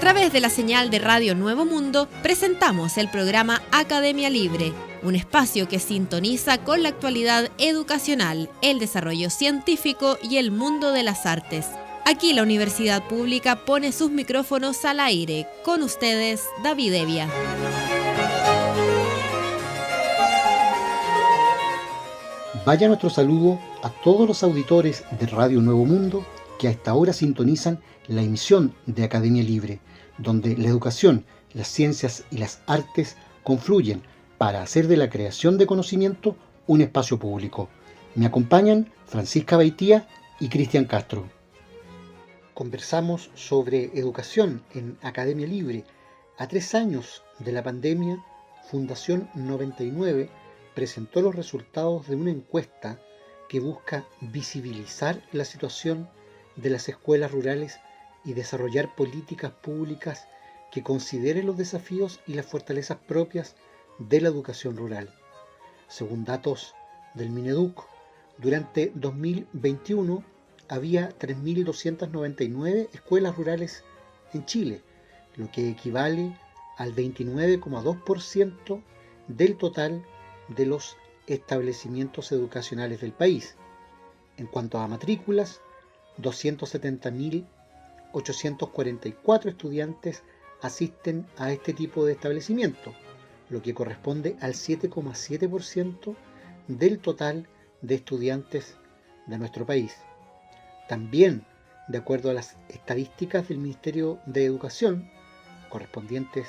través de la señal de Radio Nuevo Mundo, presentamos el programa Academia Libre, un espacio que sintoniza con la actualidad educacional, el desarrollo científico y el mundo de las artes. Aquí la Universidad Pública pone sus micrófonos al aire. Con ustedes, David Evia. Vaya nuestro saludo a todos los auditores de Radio Nuevo Mundo que a esta hora sintonizan la emisión de Academia Libre, donde la educación, las ciencias y las artes confluyen para hacer de la creación de conocimiento un espacio público. Me acompañan Francisca Baitía y Cristian Castro. Conversamos sobre educación en Academia Libre. A 3 años de la pandemia, Fundación 99 presentó los resultados de una encuesta que busca visibilizar la situación de las escuelas rurales y desarrollar políticas públicas que consideren los desafíos y las fortalezas propias de la educación rural. Según datos del Mineduc, durante 2021 había 3.299 escuelas rurales en Chile, lo que equivale al 29,2% del total de los establecimientos educacionales del país. En cuanto a matrículas, 270.844 estudiantes asisten a este tipo de establecimiento, lo que corresponde al 7,7% del total de estudiantes de nuestro país. También, de acuerdo a las estadísticas del Ministerio de Educación, correspondientes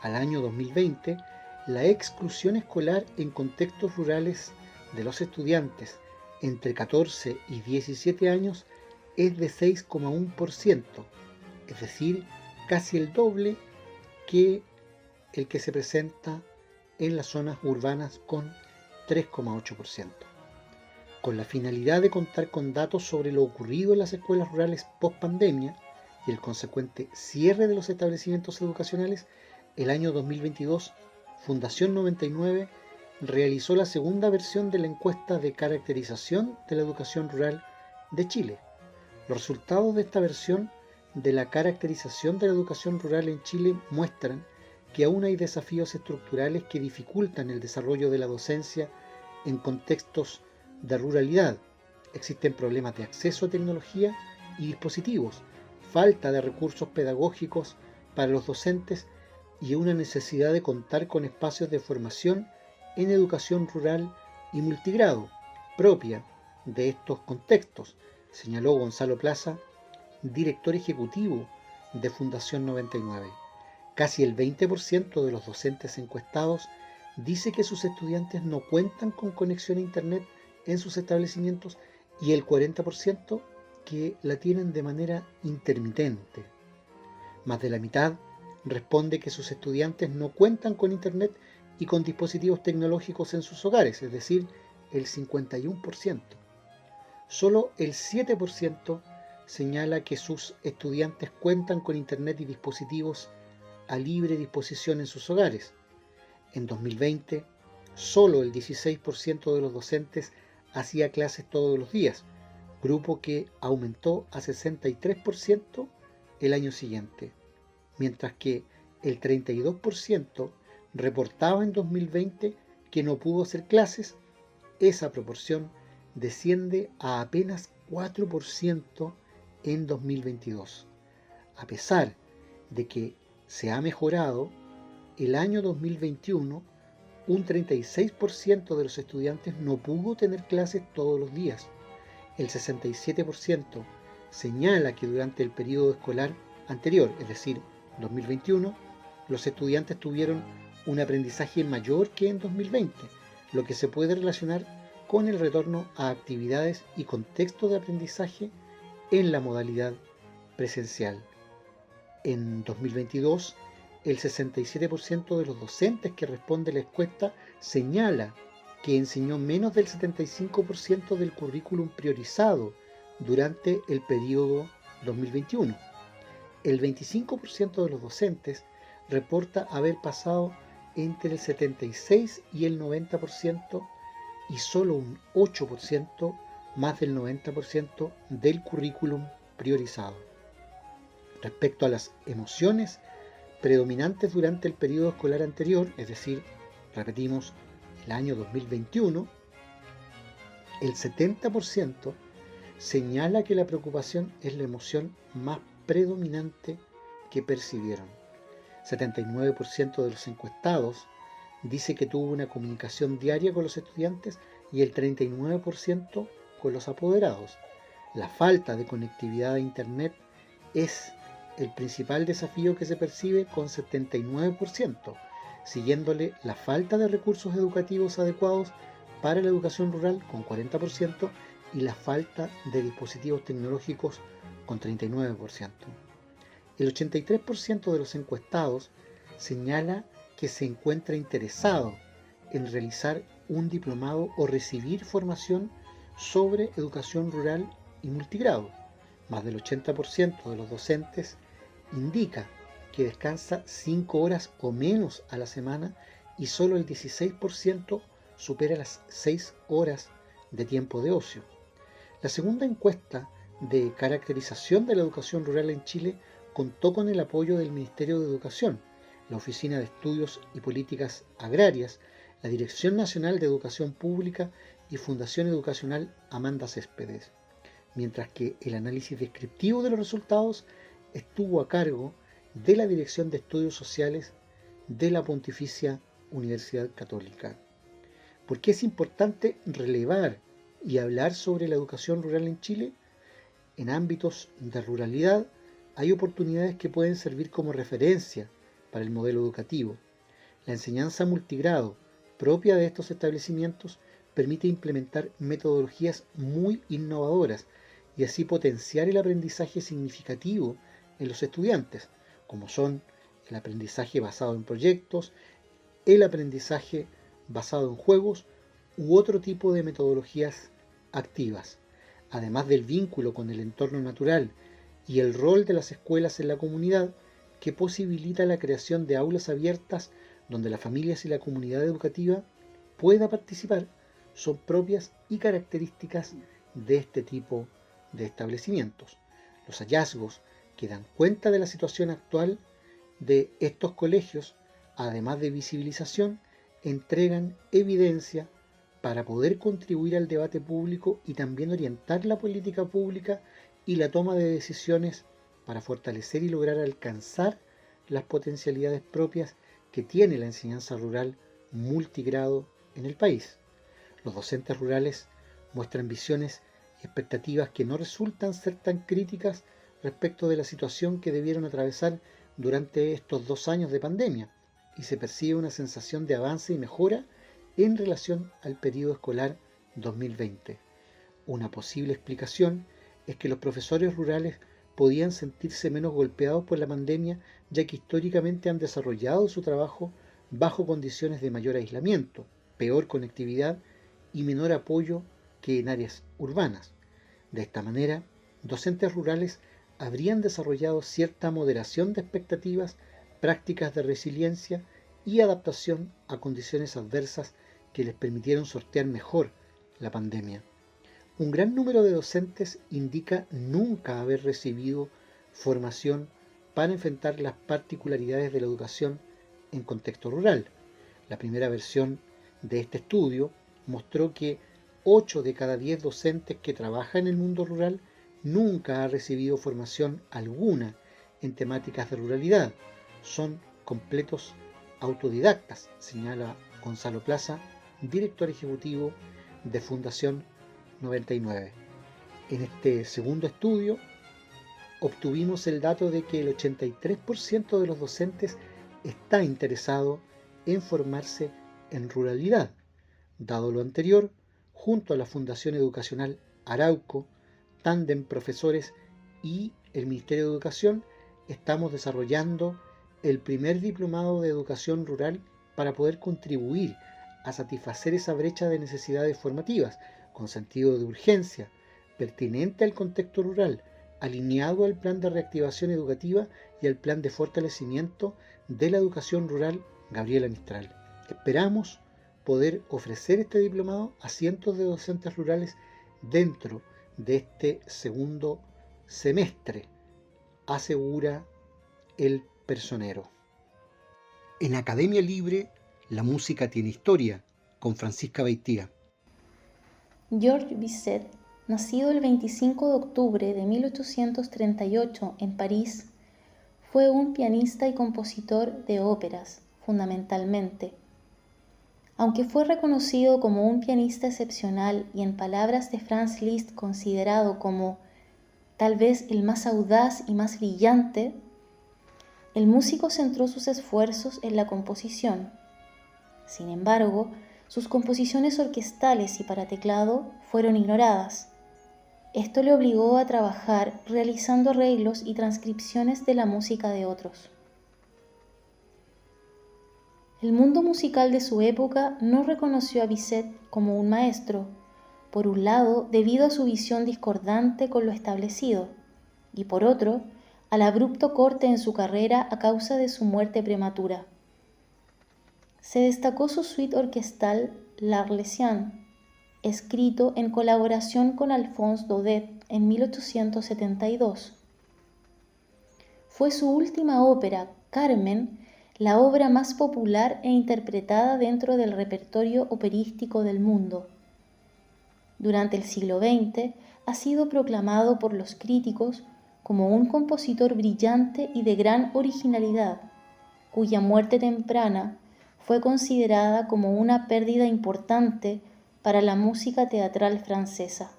al año 2020, la exclusión escolar en contextos rurales de los estudiantes entre 14 y 17 años es de 6,1%, es decir, casi el doble que el que se presenta en las zonas urbanas con 3,8%. Con la finalidad de contar con datos sobre lo ocurrido en las escuelas rurales post-pandemia y el consecuente cierre de los establecimientos educacionales, el año 2022, Fundación 99 realizó la segunda versión de la encuesta de caracterización de la educación rural de Chile. Los resultados de esta versión de la caracterización de la educación rural en Chile muestran que aún hay desafíos estructurales que dificultan el desarrollo de la docencia en contextos de ruralidad. Existen problemas de acceso a tecnología y dispositivos, falta de recursos pedagógicos para los docentes y una necesidad de contar con espacios de formación en educación rural y multigrado, propia de estos contextos, señaló Gonzalo Plaza, director ejecutivo de Fundación 99. Casi el 20% de los docentes encuestados dice que sus estudiantes no cuentan con conexión a Internet en sus establecimientos y el 40% que la tienen de manera intermitente. Más de la mitad responde que sus estudiantes no cuentan con Internet y con dispositivos tecnológicos en sus hogares, es decir, el 51%. Solo el 7% señala que sus estudiantes cuentan con Internet y dispositivos a libre disposición en sus hogares. En 2020, solo el 16% de los docentes hacía clases todos los días, grupo que aumentó a 63% el año siguiente, mientras que el 32% reportaba en 2020 que no pudo hacer clases. Esa proporción desciende a apenas 4% en 2022. A pesar de que se ha mejorado, el año 2021, un 36% de los estudiantes no pudo tener clases todos los días. El 67% señala que durante el periodo escolar anterior, es decir, 2021, los estudiantes tuvieron un aprendizaje mayor que en 2020, lo que se puede relacionar con el retorno a actividades y contexto de aprendizaje en la modalidad presencial. En 2022, el 67% de los docentes que responde a la encuesta señala que enseñó menos del 75% del currículum priorizado durante el periodo 2021. El 25% de los docentes reporta haber pasado entre el 76 y el 90% y solo un 8%, más del 90% del currículum priorizado. Respecto a las emociones predominantes durante el periodo escolar anterior, es decir, repetimos, el año 2021, el 70% señala que la preocupación es la emoción más predominante que percibieron. 79% de los encuestados dice que tuvo una comunicación diaria con los estudiantes y el 39% con los apoderados. La falta de conectividad a Internet es el principal desafío que se percibe con 79%, siguiéndole la falta de recursos educativos adecuados para la educación rural con 40% y la falta de dispositivos tecnológicos con 39%. El 83% de los encuestados señala que se encuentra interesado en realizar un diplomado o recibir formación sobre educación rural y multigrado. Más del 80% de los docentes indica que descansa 5 horas o menos a la semana y solo el 16% supera las 6 horas de tiempo de ocio. La segunda encuesta de caracterización de la educación rural en Chile contó con el apoyo del Ministerio de Educación, la Oficina de Estudios y Políticas Agrarias, la Dirección Nacional de Educación Pública y Fundación Educacional Amanda Céspedes, mientras que el análisis descriptivo de los resultados estuvo a cargo de la Dirección de Estudios Sociales de la Pontificia Universidad Católica. ¿Por qué es importante relevar y hablar sobre la educación rural en Chile? En ámbitos de ruralidad hay oportunidades que pueden servir como referencia para el modelo educativo. La enseñanza multigrado propia de estos establecimientos permite implementar metodologías muy innovadoras y así potenciar el aprendizaje significativo en los estudiantes, como son el aprendizaje basado en proyectos, el aprendizaje basado en juegos u otro tipo de metodologías activas. Además del vínculo con el entorno natural y el rol de las escuelas en la comunidad, que posibilita la creación de aulas abiertas donde las familias y la comunidad educativa pueda participar, son propias y características de este tipo de establecimientos. Los hallazgos que dan cuenta de la situación actual de estos colegios, además de visibilización, entregan evidencia para poder contribuir al debate público y también orientar la política pública y la toma de decisiones para fortalecer y lograr alcanzar las potencialidades propias que tiene la enseñanza rural multigrado en el país. Los docentes rurales muestran visiones y expectativas que no resultan ser tan críticas respecto de la situación que debieron atravesar durante estos 2 años de pandemia, y se percibe una sensación de avance y mejora en relación al periodo escolar 2020. Una posible explicación es que los profesores rurales podían sentirse menos golpeados por la pandemia, ya que históricamente han desarrollado su trabajo bajo condiciones de mayor aislamiento, peor conectividad y menor apoyo que en áreas urbanas. De esta manera, docentes rurales habrían desarrollado cierta moderación de expectativas, prácticas de resiliencia y adaptación a condiciones adversas que les permitieron sortear mejor la pandemia. Un gran número de docentes indica nunca haber recibido formación para enfrentar las particularidades de la educación en contexto rural. La primera versión de este estudio mostró que 8 de cada 10 docentes que trabajan en el mundo rural nunca ha recibido formación alguna en temáticas de ruralidad. Son completos autodidactas, señala Gonzalo Plaza, director ejecutivo de Fundación 99. En este segundo estudio obtuvimos el dato de que el 83% de los docentes está interesado en formarse en ruralidad. Dado lo anterior, junto a la Fundación Educacional Arauco, Tándem Profesores y el Ministerio de Educación, estamos desarrollando el primer diplomado de educación rural para poder contribuir a satisfacer esa brecha de necesidades formativas, con sentido de urgencia, pertinente al contexto rural, alineado al plan de reactivación educativa y al plan de fortalecimiento de la educación rural Gabriela Mistral. Esperamos poder ofrecer este diplomado a cientos de docentes rurales dentro de este segundo semestre, asegura el personero. En Academia Libre, la música tiene historia, con Francisca Beitía. Georges Bizet, nacido el 25 de octubre de 1838 en París, fue un pianista y compositor de óperas, fundamentalmente. Aunque fue reconocido como un pianista excepcional y, en palabras de Franz Liszt, considerado como tal vez el más audaz y más brillante, el músico centró sus esfuerzos en la composición. Sin embargo, sus composiciones orquestales y para teclado fueron ignoradas. Esto le obligó a trabajar realizando arreglos y transcripciones de la música de otros. El mundo musical de su época no reconoció a Bizet como un maestro, por un lado debido a su visión discordante con lo establecido, y por otro, al abrupto corte en su carrera a causa de su muerte prematura. Se destacó su suite orquestal L'Arlésienne, escrito en colaboración con Alphonse Daudet en 1872. Fue su última ópera, Carmen, la obra más popular e interpretada dentro del repertorio operístico del mundo. Durante el siglo XX ha sido proclamado por los críticos como un compositor brillante y de gran originalidad, cuya muerte temprana fue considerada como una pérdida importante para la música teatral francesa.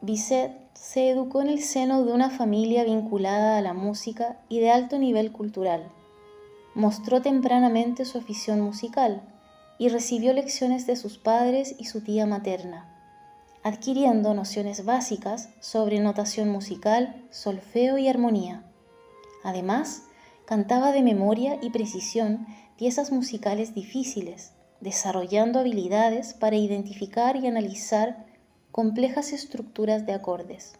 Bizet se educó en el seno de una familia vinculada a la música y de alto nivel cultural. Mostró tempranamente su afición musical y recibió lecciones de sus padres y su tía materna, adquiriendo nociones básicas sobre notación musical, solfeo y armonía. Además, cantaba de memoria y precisión piezas musicales difíciles, desarrollando habilidades para identificar y analizar complejas estructuras de acordes.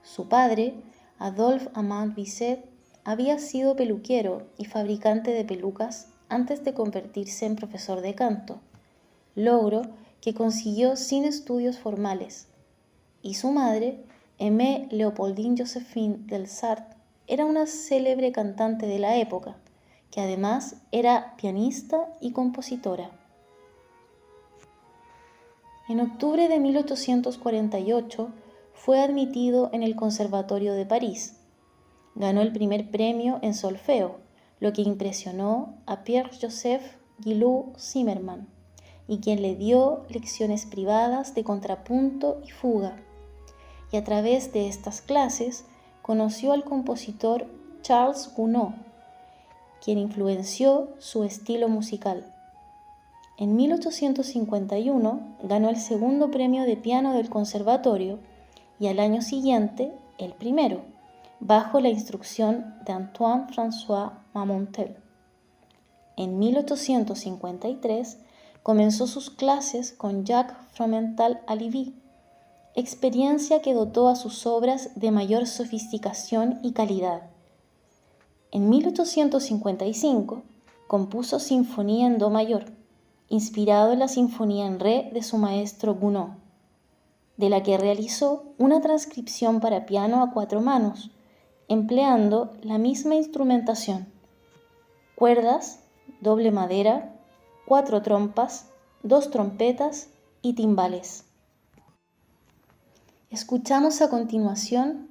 Su padre, Adolphe Amand Bizet, había sido peluquero y fabricante de pelucas antes de convertirse en profesor de canto, logro que consiguió sin estudios formales, y su madre, Aimée Léopoldine Joséphine Delsarte, era una célebre cantante de la época, que además era pianista y compositora. En octubre de 1848 fue admitido en el Conservatorio de París. Ganó el primer premio en solfeo, lo que impresionó a Pierre-Joseph Guillou-Zimmermann, y quien le dio lecciones privadas de contrapunto y fuga. Y a través de estas clases conoció al compositor Charles Gounod, quien influenció su estilo musical. En 1851 ganó el segundo premio de piano del conservatorio y al año siguiente el primero, bajo la instrucción de Antoine-François Marmontel. En 1853 comenzó sus clases con Jacques Fromental-Alivi, experiencia que dotó a sus obras de mayor sofisticación y calidad. En 1855 compuso Sinfonía en Do mayor, inspirado en la Sinfonía en Re de su maestro Gounod, de la que realizó una transcripción para piano a 4 manos, empleando la misma instrumentación: cuerdas, doble madera, 4 trompas, 2 trompetas y timbales. Escuchamos a continuación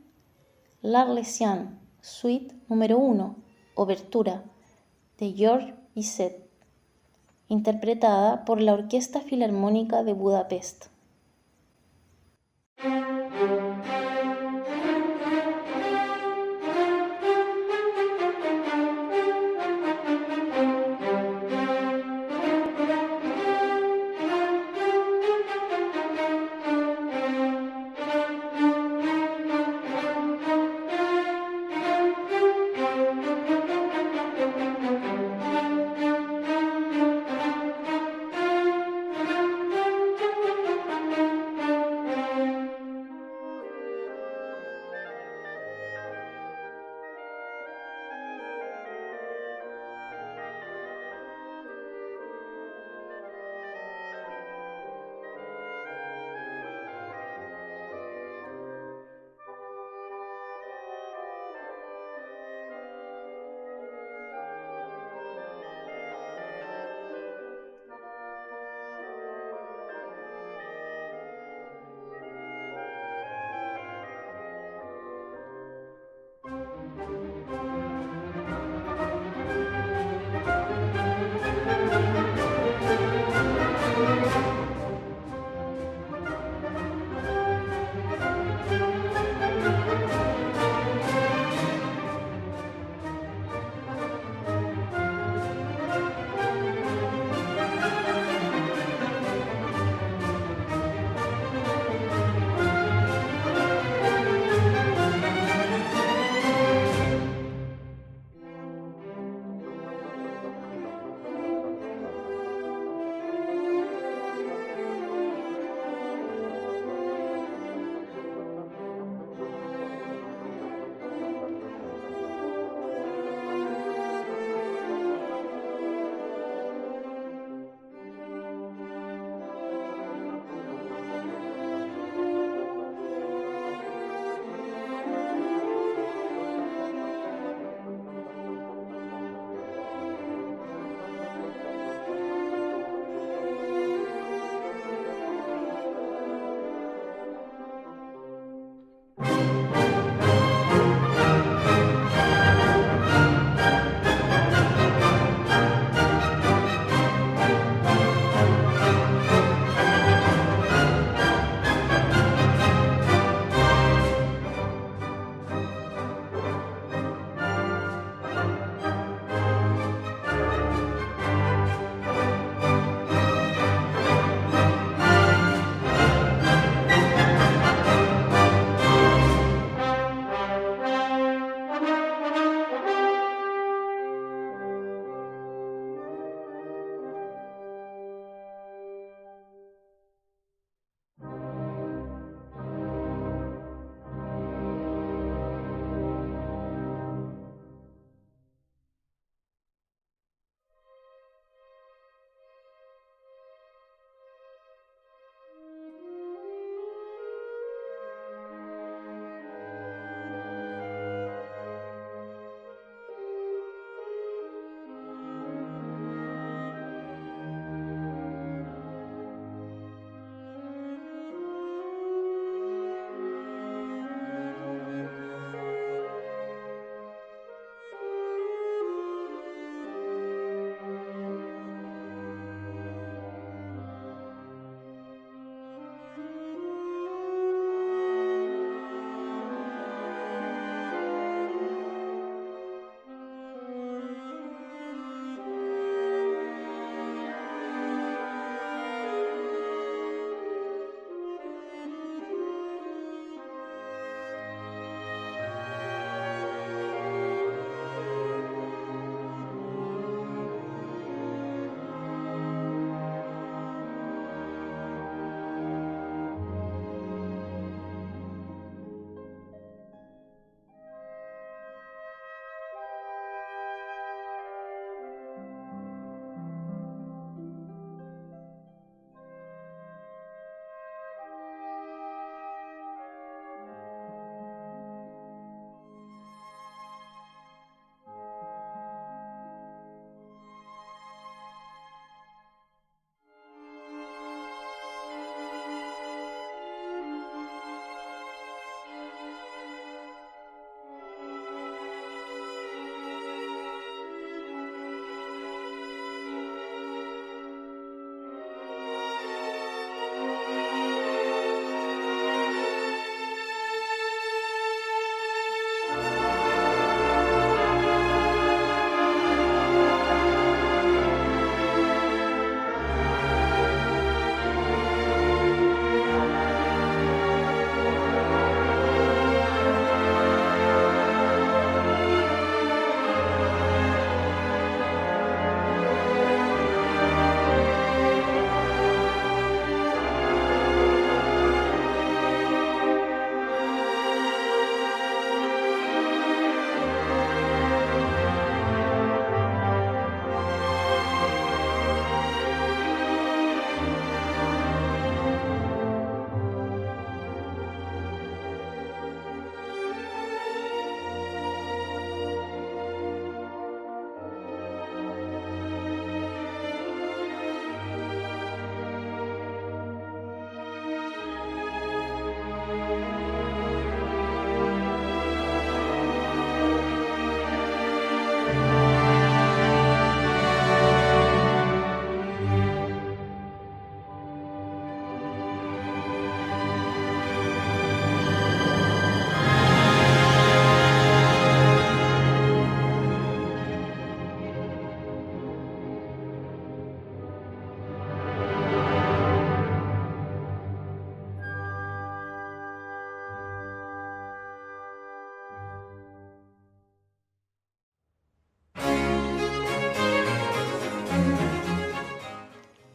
L'Arlésienne, suite número 1, Obertura, de Georges Bizet, interpretada por la Orquesta Filarmónica de Budapest.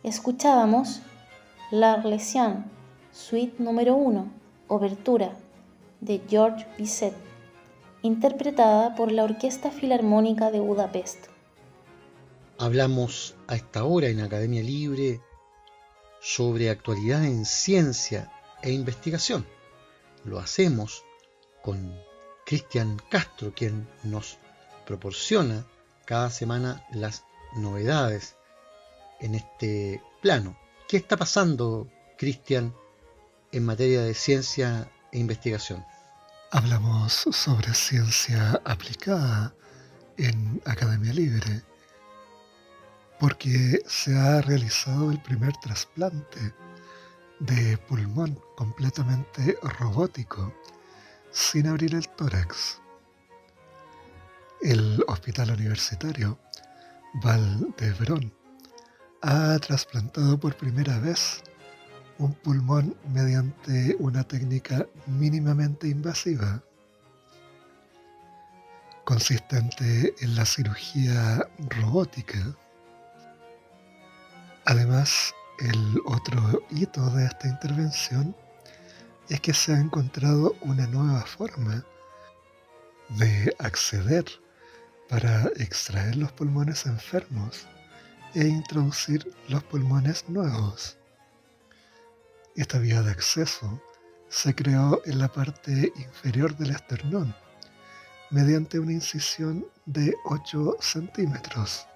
Escuchábamos L'Arlésienne, suite número 1, Obertura, de Georges Bizet, interpretada por la Orquesta Filarmónica de Budapest. Hablamos a esta hora en Academia Libre sobre actualidad en ciencia e investigación. Lo hacemos con Cristian Castro, quien nos proporciona cada semana las novedades en este plano. ¿Qué está pasando, Cristian, en materia de ciencia e investigación? Hablamos sobre ciencia aplicada en Academia Libre, porque se ha realizado el primer trasplante de pulmón completamente robótico, sin abrir el tórax. El Hospital Universitario Vall d'Hebron ha trasplantado por primera vez un pulmón mediante una técnica mínimamente invasiva, consistente en la cirugía robótica. Además, el otro hito de esta intervención es que se ha encontrado una nueva forma de acceder para extraer los pulmones enfermos e introducir los pulmones nuevos. Esta vía de acceso se creó en la parte inferior del esternón mediante una incisión de 8 centímetros,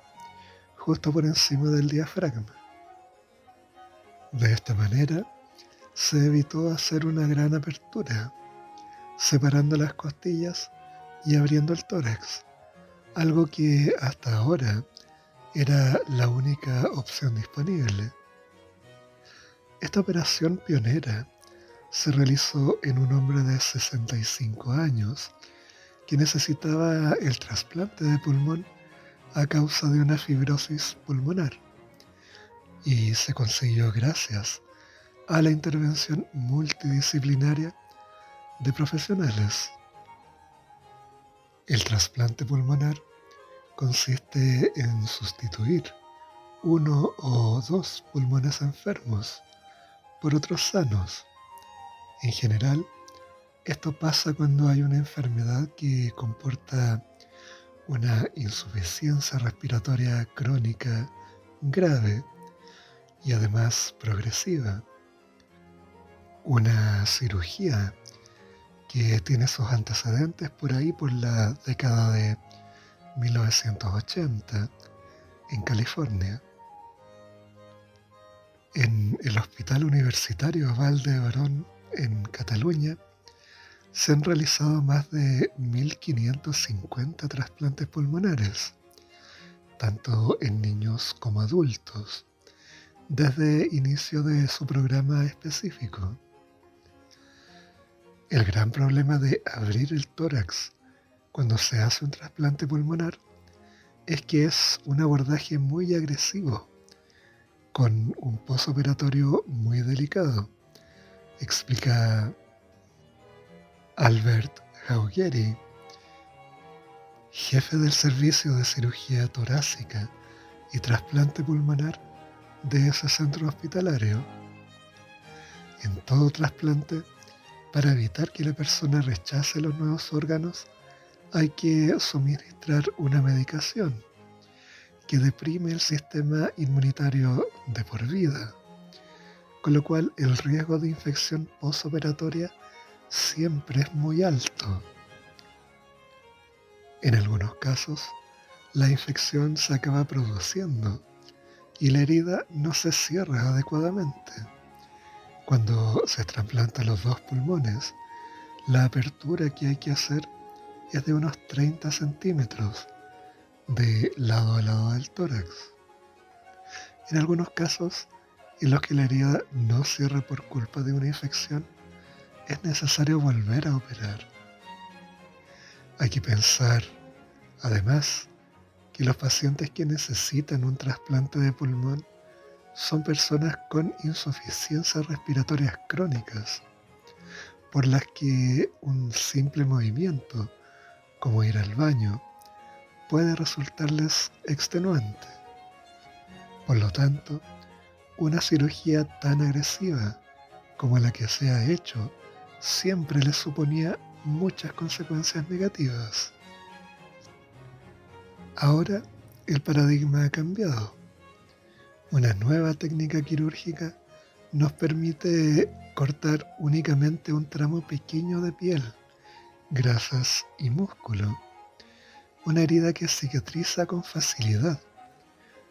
justo por encima del diafragma. De esta manera, se evitó hacer una gran apertura, separando las costillas y abriendo el tórax, algo que hasta ahora era la única opción disponible. Esta operación pionera se realizó en un hombre de 65 años que necesitaba el trasplante de pulmón a causa de una fibrosis pulmonar, y se consiguió gracias a la intervención multidisciplinaria de profesionales. El trasplante pulmonar consiste en sustituir uno o dos pulmones enfermos por otros sanos. En general, esto pasa cuando hay una enfermedad que comporta una insuficiencia respiratoria crónica grave y además progresiva. Una cirugía que tiene sus antecedentes por ahí por la década de 1980 en California. En el Hospital Universitario Vall d'Hebron en Cataluña se han realizado más de 1.550 trasplantes pulmonares, tanto en niños como adultos, desde inicio de su programa específico. El gran problema de abrir el tórax cuando se hace un trasplante pulmonar es que es un abordaje muy agresivo, con un postoperatorio muy delicado, explica Albert Jauregui, jefe del Servicio de Cirugía Torácica y Trasplante Pulmonar de ese centro hospitalario. En todo trasplante, para evitar que la persona rechace los nuevos órganos, hay que suministrar una medicación que deprime el sistema inmunitario de por vida, con lo cual el riesgo de infección postoperatoria siempre es muy alto. En algunos casos, la infección se acaba produciendo y la herida no se cierra adecuadamente. Cuando se trasplantan los dos pulmones, la apertura que hay que hacer es de unos 30 centímetros de lado a lado del tórax. En algunos casos, en los que la herida no cierra por culpa de una infección, es necesario volver a operar. Hay que pensar, además, que los pacientes que necesitan un trasplante de pulmón son personas con insuficiencias respiratorias crónicas, por las que un simple movimiento, como ir al baño, puede resultarles extenuante. Por lo tanto, una cirugía tan agresiva como la que se ha hecho siempre les suponía muchas consecuencias negativas. Ahora el paradigma ha cambiado. Una nueva técnica quirúrgica nos permite cortar únicamente un tramo pequeño de piel, grasas y músculo. Una herida que cicatriza con facilidad,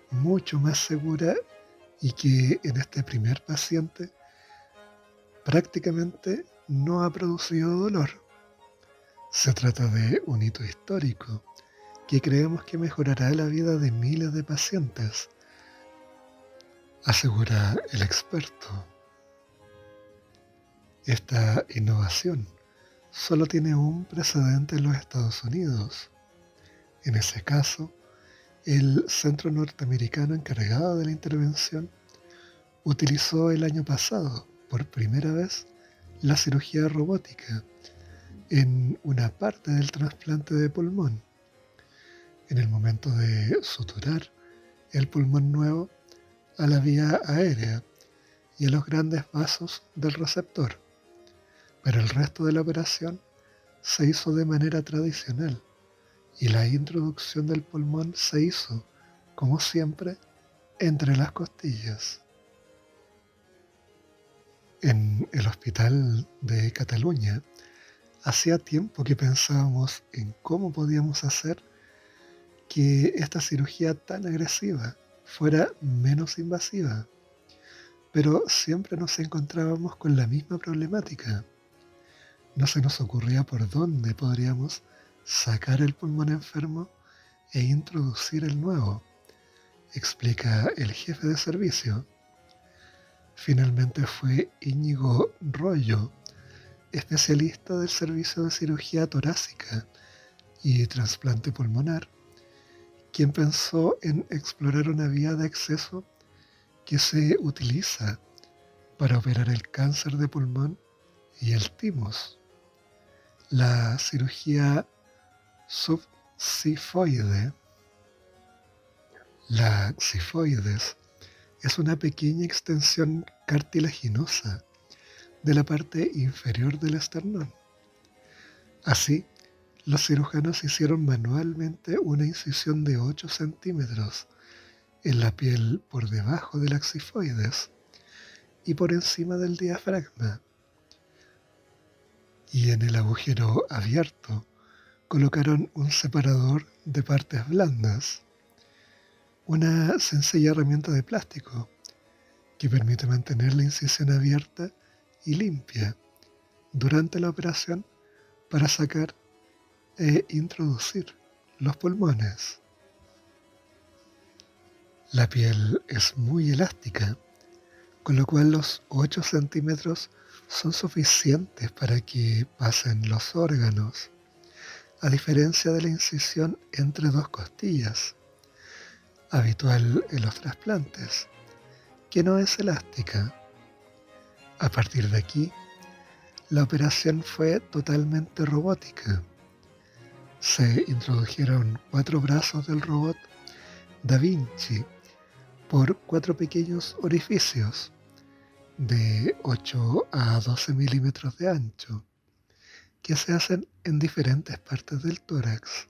mucho más segura y que en este primer paciente prácticamente no ha producido dolor. Se trata de un hito histórico que creemos que mejorará la vida de miles de pacientes, asegura el experto. Esta innovación solo tiene un precedente en los Estados Unidos. En ese caso, el centro norteamericano encargado de la intervención utilizó el año pasado, por primera vez, la cirugía robótica en una parte del trasplante de pulmón. En el momento de suturar el pulmón nuevo a la vía aérea y a los grandes vasos del receptor. Pero el resto de la operación se hizo de manera tradicional y la introducción del pulmón se hizo, como siempre, entre las costillas. En el hospital de Cataluña, hacía tiempo que pensábamos en cómo podíamos hacer que esta cirugía tan agresiva fuera menos invasiva, pero siempre nos encontrábamos con la misma problemática. No se nos ocurría por dónde podríamos sacar el pulmón enfermo e introducir el nuevo, explica el jefe de servicio. Finalmente fue Íñigo Rollo, especialista del servicio de cirugía torácica y trasplante pulmonar, quien pensó en explorar una vía de acceso que se utiliza para operar el cáncer de pulmón y el timus, la cirugía subxifoide. La xifoides es una pequeña extensión cartilaginosa de la parte inferior del esternón. Así, los cirujanos hicieron manualmente una incisión de 8 centímetros en la piel por debajo de la xifoides y por encima del diafragma. Y en el agujero abierto colocaron un separador de partes blandas, una sencilla herramienta de plástico que permite mantener la incisión abierta y limpia durante la operación para sacar e introducir los pulmones. La piel es muy elástica, con lo cual los 8 centímetros son suficientes para que pasen los órganos, a diferencia de la incisión entre dos costillas, habitual en los trasplantes, que no es elástica. A partir de aquí, la operación fue totalmente robótica. Se introdujeron 4 brazos del robot Da Vinci por 4 pequeños orificios de 8 a 12 milímetros de ancho, que se hacen en diferentes partes del tórax.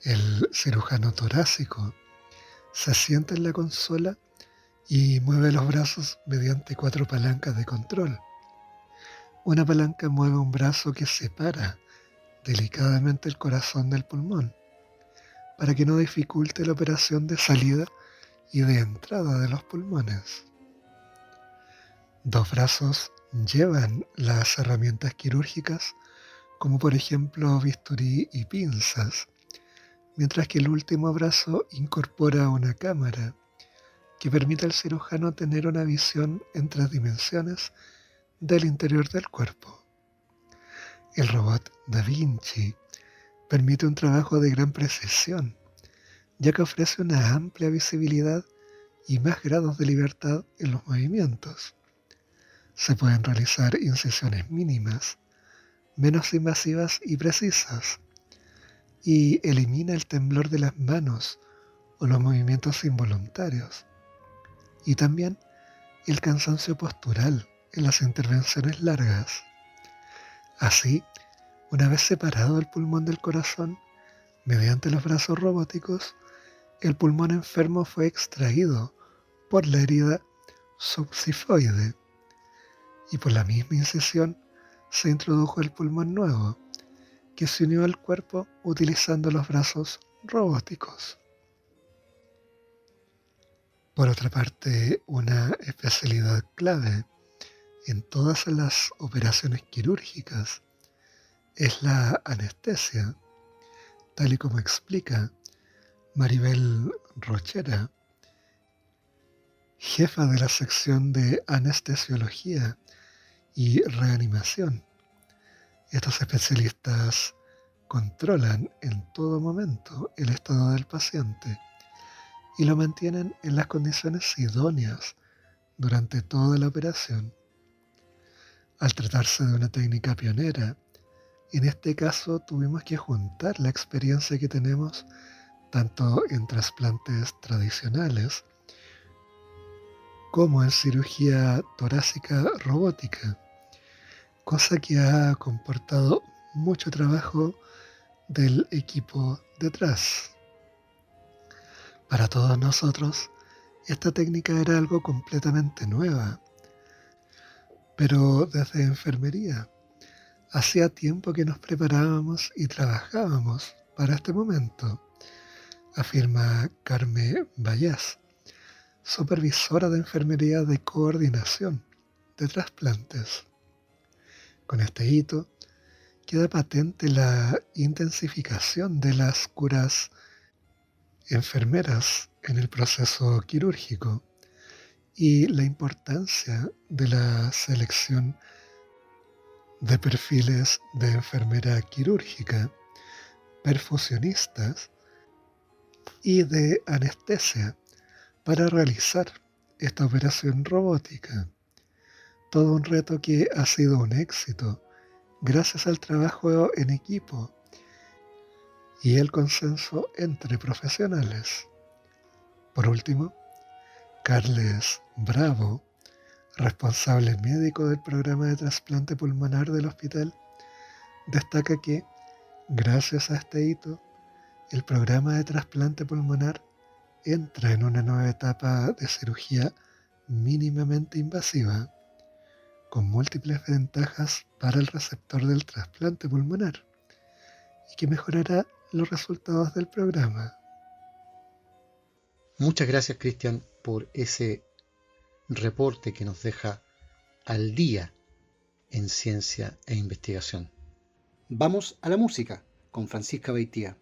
El cirujano torácico se sienta en la consola y mueve los brazos mediante 4 palancas de control. Una palanca mueve un brazo que separa delicadamente el corazón del pulmón, para que no dificulte la operación de salida y de entrada de los pulmones. 2 brazos llevan las herramientas quirúrgicas, como por ejemplo bisturí y pinzas, mientras que el último brazo incorpora una cámara que permite al cirujano tener una visión en 3 dimensiones del interior del cuerpo. El robot Da Vinci permite un trabajo de gran precisión, ya que ofrece una amplia visibilidad y más grados de libertad en los movimientos. Se pueden realizar incisiones mínimas, menos invasivas y precisas, y elimina el temblor de las manos o los movimientos involuntarios. y también el cansancio postural en las intervenciones largas. Así, una vez separado el pulmón del corazón, mediante los brazos robóticos, el pulmón enfermo fue extraído por la herida subsifoide y por la misma incisión se introdujo el pulmón nuevo, que se unió al cuerpo utilizando los brazos robóticos. Por otra parte, una especialidad clave en todas las operaciones quirúrgicas es la anestesia, tal y como explica Maribel Rochera, jefa de la sección de anestesiología y reanimación. Estos especialistas controlan en todo momento el estado del paciente y lo mantienen en las condiciones idóneas durante toda la operación. Al tratarse de una técnica pionera, en este caso tuvimos que juntar la experiencia que tenemos tanto en trasplantes tradicionales como en cirugía torácica robótica, cosa que ha comportado mucho trabajo del equipo detrás. Para todos nosotros, esta técnica era algo completamente nueva, pero desde enfermería hacía tiempo que nos preparábamos y trabajábamos para este momento, afirma Carmen Vallés, supervisora de enfermería de coordinación de trasplantes. Con este hito queda patente la intensificación de las curas enfermeras en el proceso quirúrgico y la importancia de la selección de perfiles de enfermera quirúrgica, perfusionistas y de anestesia para realizar esta operación robótica. Todo un reto que ha sido un éxito gracias al trabajo en equipo y el consenso entre profesionales. Por último, Carles Bravo, responsable médico del programa de trasplante pulmonar del hospital, destaca que, gracias a este hito, el programa de trasplante pulmonar entra en una nueva etapa de cirugía mínimamente invasiva, con múltiples ventajas para el receptor del trasplante pulmonar y que mejorará los resultados del programa. Muchas gracias, Cristian, por ese reporte que nos deja al día en ciencia e investigación. Vamos a la música con Francisca Beitía.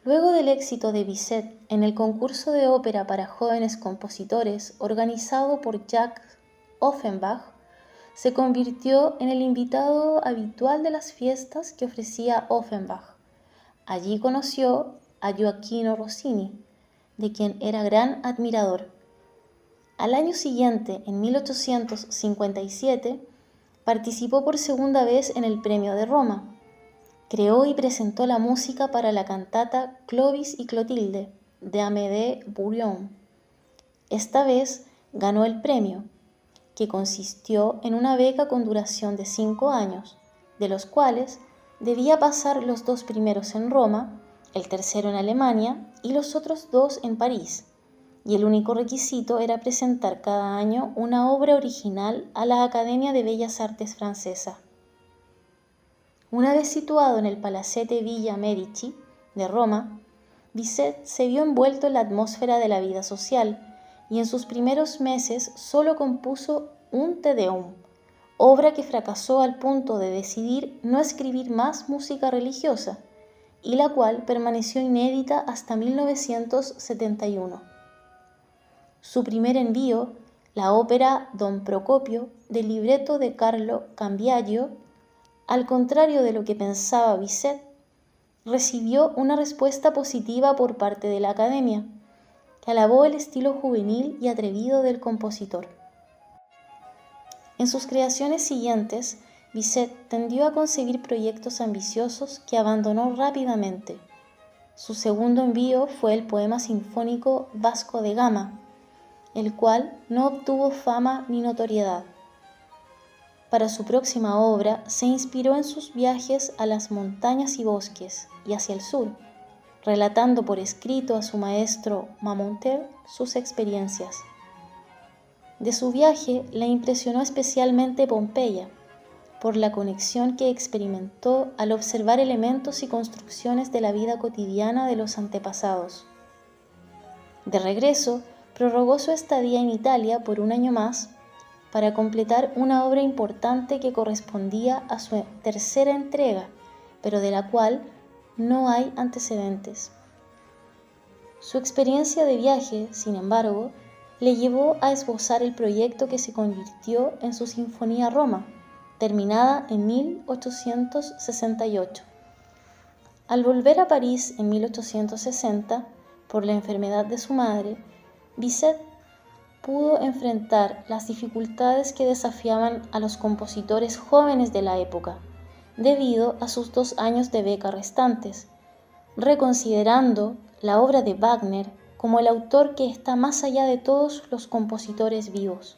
Luego del éxito de Bizet en el concurso de ópera para jóvenes compositores organizado por Jacques Offenbach, se convirtió en el invitado habitual de las fiestas que ofrecía Offenbach. Allí conoció a Gioachino Rossini, de quien era gran admirador. Al año siguiente, en 1857, participó por segunda vez en el Premio de Roma. Creó y presentó la música para la cantata Clovis y Clotilde, de Amédée Bouillon. Esta vez ganó el premio, que consistió en una beca con duración de 5 años, de los cuales debía pasar los 2 primeros en Roma, el tercero en Alemania y los otros 2 en París, y el único requisito era presentar cada año una obra original a la Academia de Bellas Artes francesa. Una vez situado en el Palacete Villa Medici de Roma, Bizet se vio envuelto en la atmósfera de la vida social y en sus primeros meses solo compuso un Te Deum, obra que fracasó al punto de decidir no escribir más música religiosa y la cual permaneció inédita hasta 1971. Su primer envío, la ópera Don Procopio, del libreto de Carlo Cambiaggio, al contrario de lo que pensaba Bizet, recibió una respuesta positiva por parte de la Academia, que alabó el estilo juvenil y atrevido del compositor. En sus creaciones siguientes, Bizet tendió a concebir proyectos ambiciosos que abandonó rápidamente. Su segundo envío fue el poema sinfónico Vasco de Gama, el cual no obtuvo fama ni notoriedad. Para su próxima obra se inspiró en sus viajes a las montañas y bosques y hacia el sur, relatando por escrito a su maestro Marmontel sus experiencias. De su viaje le impresionó especialmente Pompeya, por la conexión que experimentó al observar elementos y construcciones de la vida cotidiana de los antepasados. De regreso, prorrogó su estadía en Italia por un año más para completar una obra importante que correspondía a su tercera entrega, pero de la cual no hay antecedentes. Su experiencia de viaje, sin embargo, le llevó a esbozar el proyecto que se convirtió en su Sinfonía Roma, terminada en 1868. Al volver a París en 1860, por la enfermedad de su madre, Bizet pudo enfrentar las dificultades que desafiaban a los compositores jóvenes de la época, debido a sus 2 años de beca restantes, reconsiderando la obra de Wagner como el autor que está más allá de todos los compositores vivos.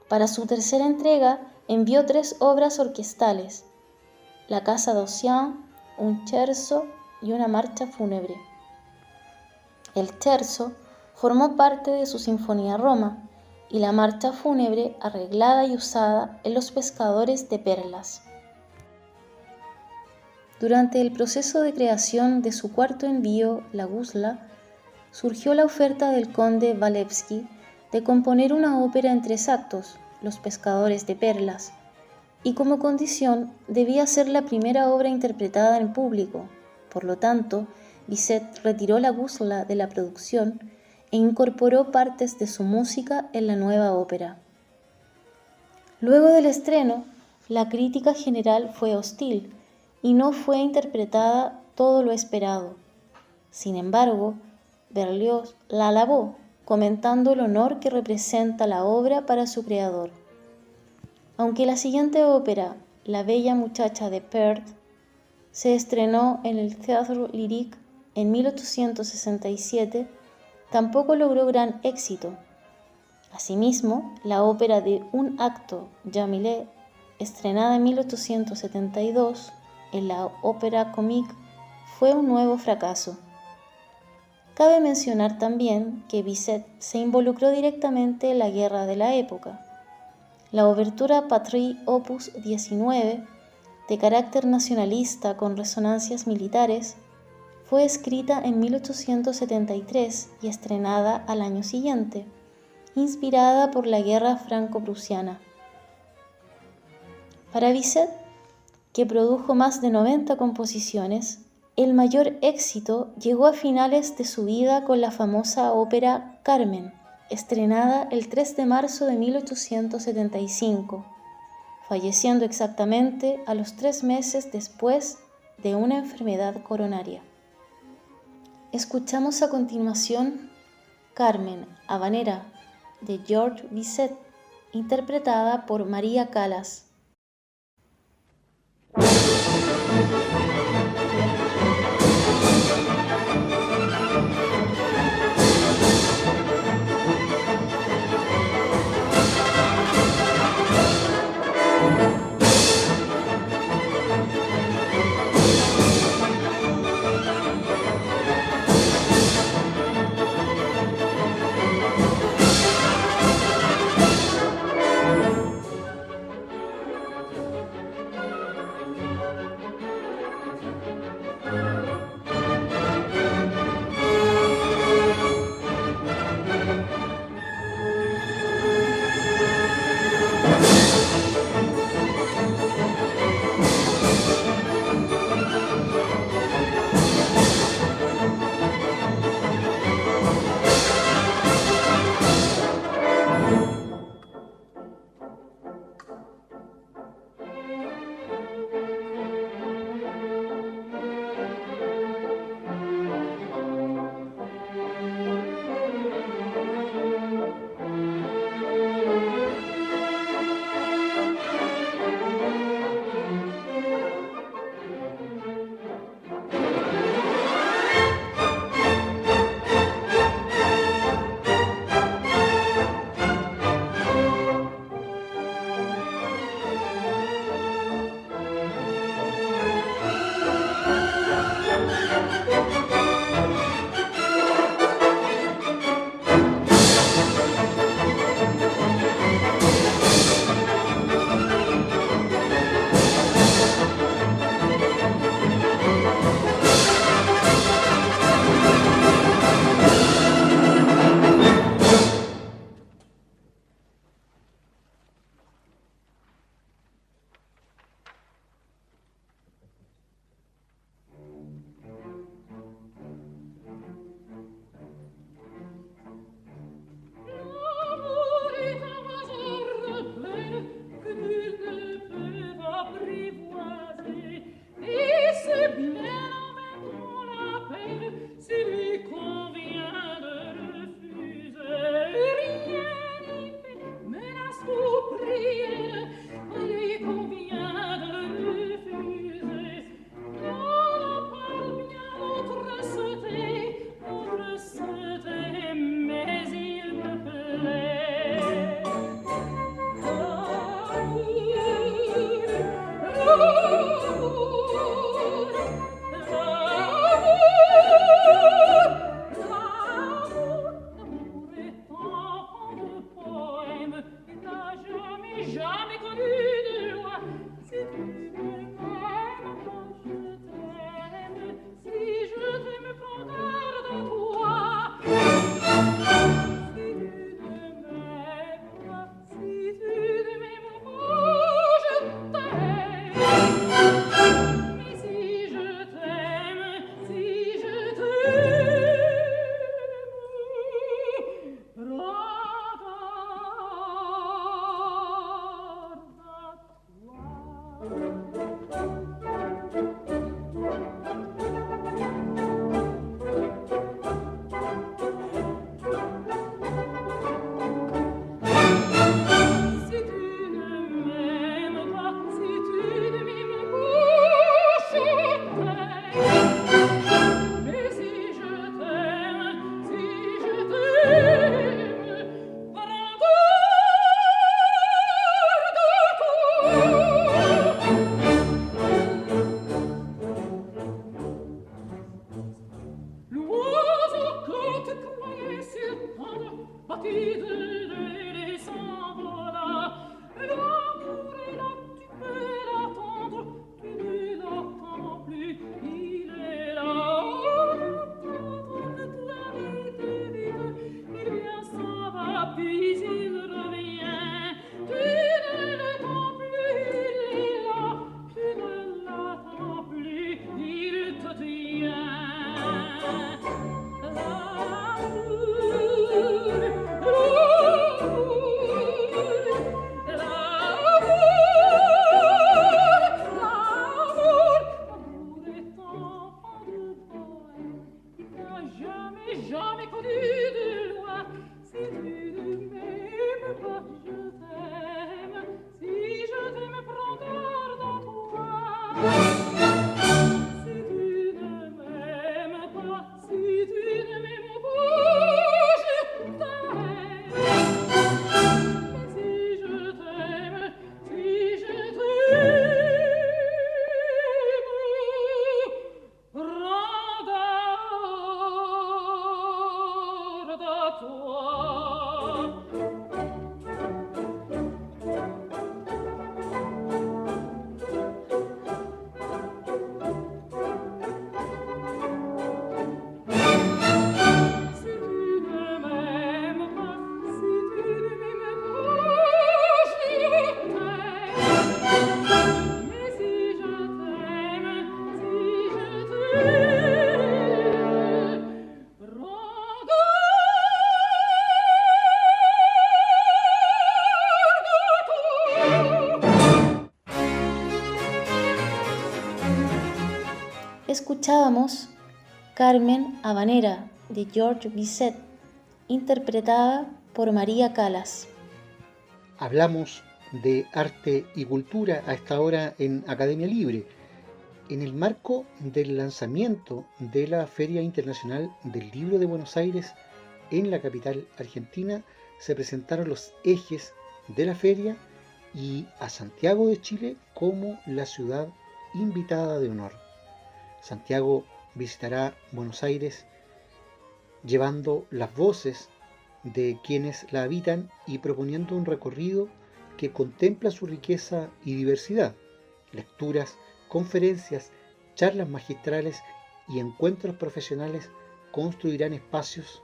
Para su tercera entrega envió 3 obras orquestales: La Casa d'Ossian, un scherzo y una marcha fúnebre. El scherzo formó parte de su Sinfonía Roma y la marcha fúnebre arreglada y usada en Los Pescadores de Perlas. Durante el proceso de creación de su cuarto envío, La Gusla, surgió la oferta del conde Walewski de componer una ópera en 3 actos, Los Pescadores de Perlas, y como condición debía ser la primera obra interpretada en público. Por lo tanto, Bizet retiró La Gusla de la producción e incorporó partes de su música en la nueva ópera. Luego del estreno, la crítica general fue hostil y no fue interpretada todo lo esperado. Sin embargo, Berlioz la alabó, comentando el honor que representa la obra para su creador. Aunque la siguiente ópera, La Bella Muchacha de Perth, se estrenó en el Théâtre Lyrique en 1867, tampoco logró gran éxito. Asimismo, la ópera de un acto, Jamilé, estrenada en 1872 en la Opéra Comique, fue un nuevo fracaso. Cabe mencionar también que Bizet se involucró directamente en la guerra de la época. La obertura Patrie Opus 19, de carácter nacionalista con resonancias militares, fue escrita en 1873 y estrenada al año siguiente, inspirada por la guerra franco-prusiana. Para Bizet, que produjo más de 90 composiciones, el mayor éxito llegó a finales de su vida con la famosa ópera Carmen, estrenada el 3 de marzo de 1875, falleciendo exactamente a los 3 meses después de una enfermedad coronaria. Escuchamos a continuación Carmen, habanera, de Georges Bizet, interpretada por María Callas. Escuchábamos Carmen Habanera de Georges Bizet, interpretada por María Calas. Hablamos de arte y cultura a esta hora en Academia Libre, en el marco del lanzamiento de la Feria Internacional del Libro de Buenos Aires en la capital argentina. Se presentaron los ejes de la feria y a Santiago de Chile como la ciudad invitada de honor. Santiago visitará Buenos Aires llevando las voces de quienes la habitan y proponiendo un recorrido que contempla su riqueza y diversidad. Lecturas, conferencias, charlas magistrales y encuentros profesionales construirán espacios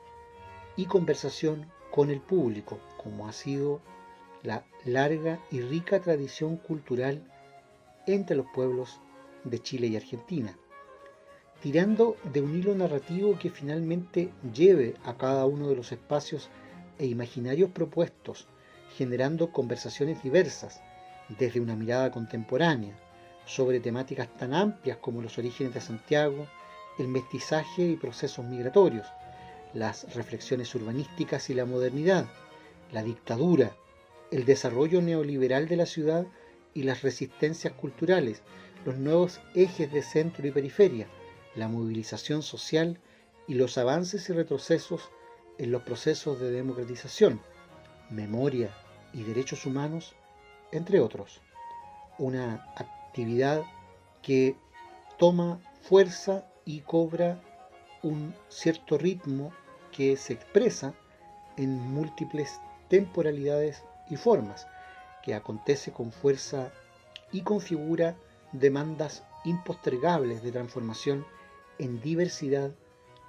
y conversación con el público, como ha sido la larga y rica tradición cultural entre los pueblos de Chile y Argentina, tirando de un hilo narrativo que finalmente lleve a cada uno de los espacios e imaginarios propuestos, generando conversaciones diversas, desde una mirada contemporánea, sobre temáticas tan amplias como los orígenes de Santiago, el mestizaje y procesos migratorios, las reflexiones urbanísticas y la modernidad, la dictadura, el desarrollo neoliberal de la ciudad y las resistencias culturales, los nuevos ejes de centro y periferia, la movilización social y los avances y retrocesos en los procesos de democratización, memoria y derechos humanos, entre otros. Una actividad que toma fuerza y cobra un cierto ritmo que se expresa en múltiples temporalidades y formas, que acontece con fuerza y configura demandas impostergables de transformación en diversidad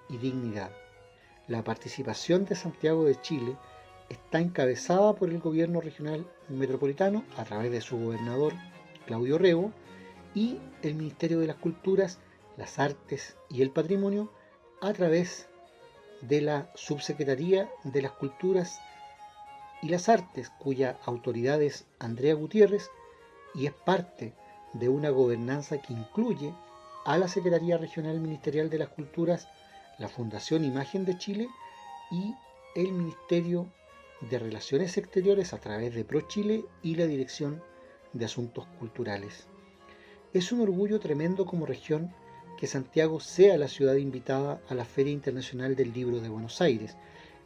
y dignidad. La participación de Santiago de Chile está encabezada por el gobierno regional metropolitano a través de su gobernador Claudio Rego y el Ministerio de las Culturas, las Artes y el Patrimonio a través de la Subsecretaría de las Culturas y las Artes, cuya autoridad es Andrea Gutiérrez y es parte de una gobernanza que incluye a la Secretaría Regional Ministerial de las Culturas, la Fundación Imagen de Chile y el Ministerio de Relaciones Exteriores a través de ProChile y la Dirección de Asuntos Culturales. Es un orgullo tremendo como región que Santiago sea la ciudad invitada a la Feria Internacional del Libro de Buenos Aires.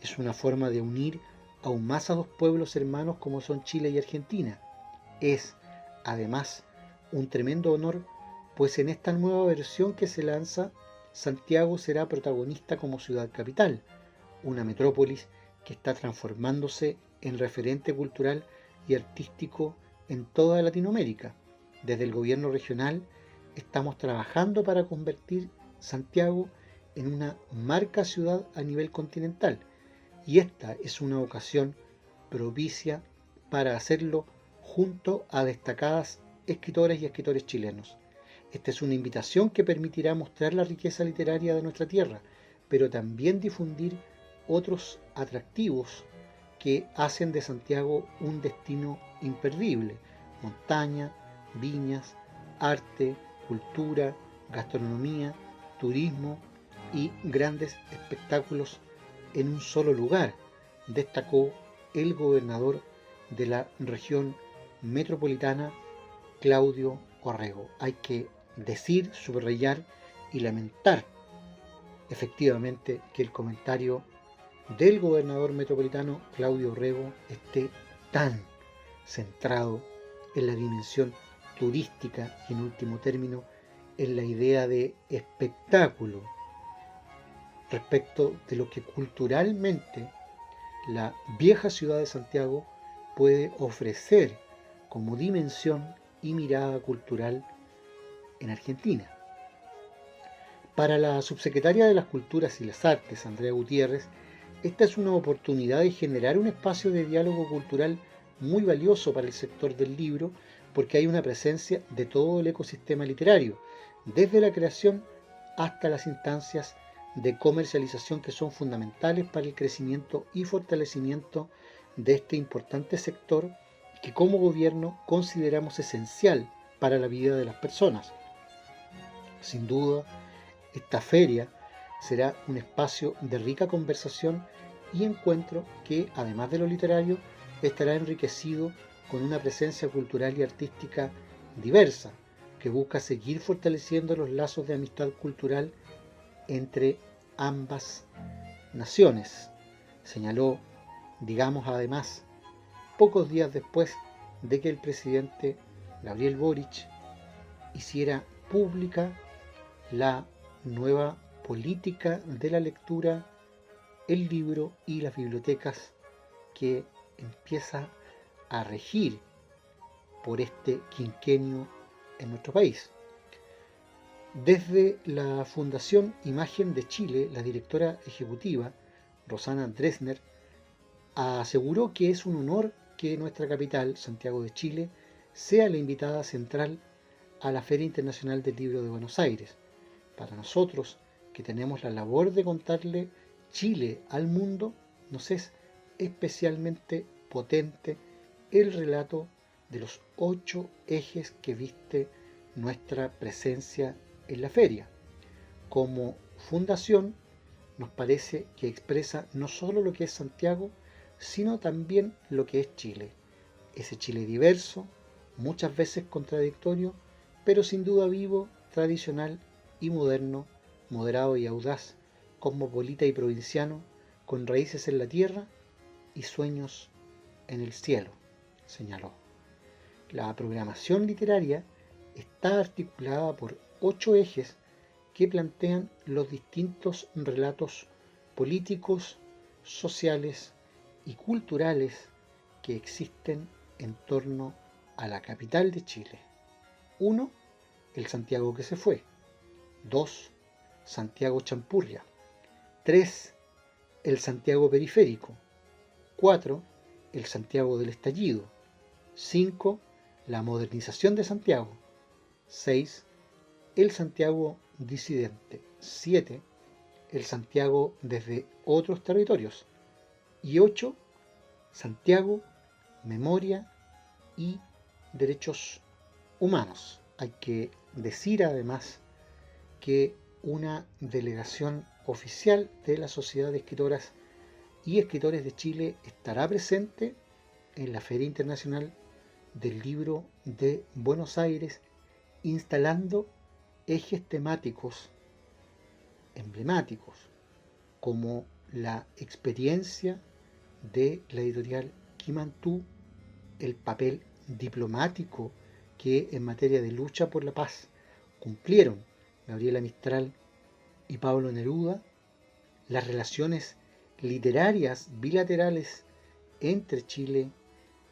Es una forma de unir aún más a dos pueblos hermanos como son Chile y Argentina. Es, además, un tremendo honor, pues en esta nueva versión que se lanza, Santiago será protagonista como ciudad capital, una metrópolis que está transformándose en referente cultural y artístico en toda Latinoamérica. Desde el gobierno regional estamos trabajando para convertir Santiago en una marca ciudad a nivel continental, y esta es una ocasión propicia para hacerlo junto a destacadas escritoras y escritores chilenos. Esta es una invitación que permitirá mostrar la riqueza literaria de nuestra tierra, pero también difundir otros atractivos que hacen de Santiago un destino imperdible: montaña, viñas, arte, cultura, gastronomía, turismo y grandes espectáculos en un solo lugar, destacó el gobernador de la región metropolitana, Claudio Orrego. Hay que decir, subrayar y lamentar efectivamente que el comentario del gobernador metropolitano Claudio Orrego esté tan centrado en la dimensión turística y, en último término, en la idea de espectáculo respecto de lo que culturalmente la vieja ciudad de Santiago puede ofrecer como dimensión y mirada cultural en Argentina. Para la subsecretaria de las Culturas y las Artes, Andrea Gutiérrez, esta es una oportunidad de generar un espacio de diálogo cultural muy valioso para el sector del libro, porque hay una presencia de todo el ecosistema literario, desde la creación hasta las instancias de comercialización, que son fundamentales para el crecimiento y fortalecimiento de este importante sector que como gobierno consideramos esencial para la vida de las personas. Sin duda, esta feria será un espacio de rica conversación y encuentro que, además de lo literario, estará enriquecido con una presencia cultural y artística diversa, que busca seguir fortaleciendo los lazos de amistad cultural entre ambas naciones, señaló, digamos además, pocos días después de que el presidente Gabriel Boric hiciera pública la nueva política de la lectura, el libro y las bibliotecas que empieza a regir por este quinquenio en nuestro país. Desde la Fundación Imagen de Chile, la directora ejecutiva, Rosana Dresner, aseguró que es un honor que nuestra capital, Santiago de Chile, sea la invitada central a la Feria Internacional del Libro de Buenos Aires. Para nosotros, que tenemos la labor de contarle Chile al mundo, nos es especialmente potente el relato de los 8 ejes que viste nuestra presencia en la feria. Como fundación, nos parece que expresa no solo lo que es Santiago, sino también lo que es Chile. Ese Chile diverso, muchas veces contradictorio, pero sin duda vivo, tradicional y moderno, moderado y audaz, cosmopolita y provinciano, con raíces en la tierra y sueños en el cielo, señaló. La programación literaria está articulada por 8 ejes que plantean los distintos relatos políticos, sociales y culturales que existen en torno a la capital de Chile. 1. El Santiago que se fue. 2. Santiago Champurria. 3. El Santiago periférico. 4. El Santiago del estallido. 5. La modernización de Santiago. 6. El Santiago disidente. 7. El Santiago desde otros territorios. Y 8. Santiago, memoria y derechos humanos. Hay que decir además que una delegación oficial de la Sociedad de Escritoras y Escritores de Chile estará presente en la Feria Internacional del Libro de Buenos Aires, instalando ejes temáticos emblemáticos como la experiencia de la editorial Quimantú, el papel diplomático que en materia de lucha por la paz cumplieron Gabriela Mistral y Pablo Neruda, las relaciones literarias bilaterales entre Chile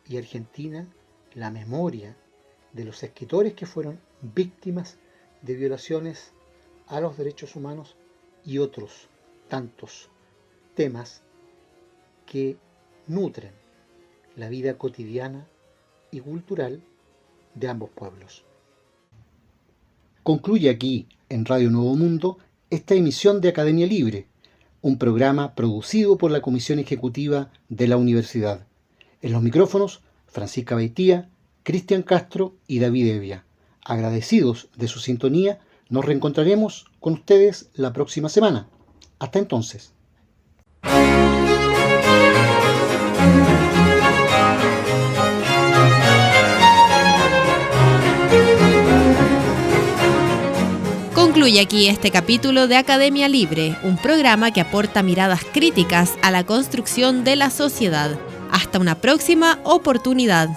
y Argentina la memoria de los escritores que fueron víctimas de violaciones a los derechos humanos y otros tantos temas que nutren la vida cotidiana y cultural de ambos pueblos. Concluye aquí, en Radio Nuevo Mundo, esta emisión de Academia Libre, un programa producido por la Comisión Ejecutiva de la Universidad. En los micrófonos, Francisca Beitía, Cristian Castro y David Evia. Agradecidos de su sintonía, nos reencontraremos con ustedes la próxima semana. Hasta entonces. Concluye aquí este capítulo de Academia Libre, un programa que aporta miradas críticas a la construcción de la sociedad. Hasta una próxima oportunidad.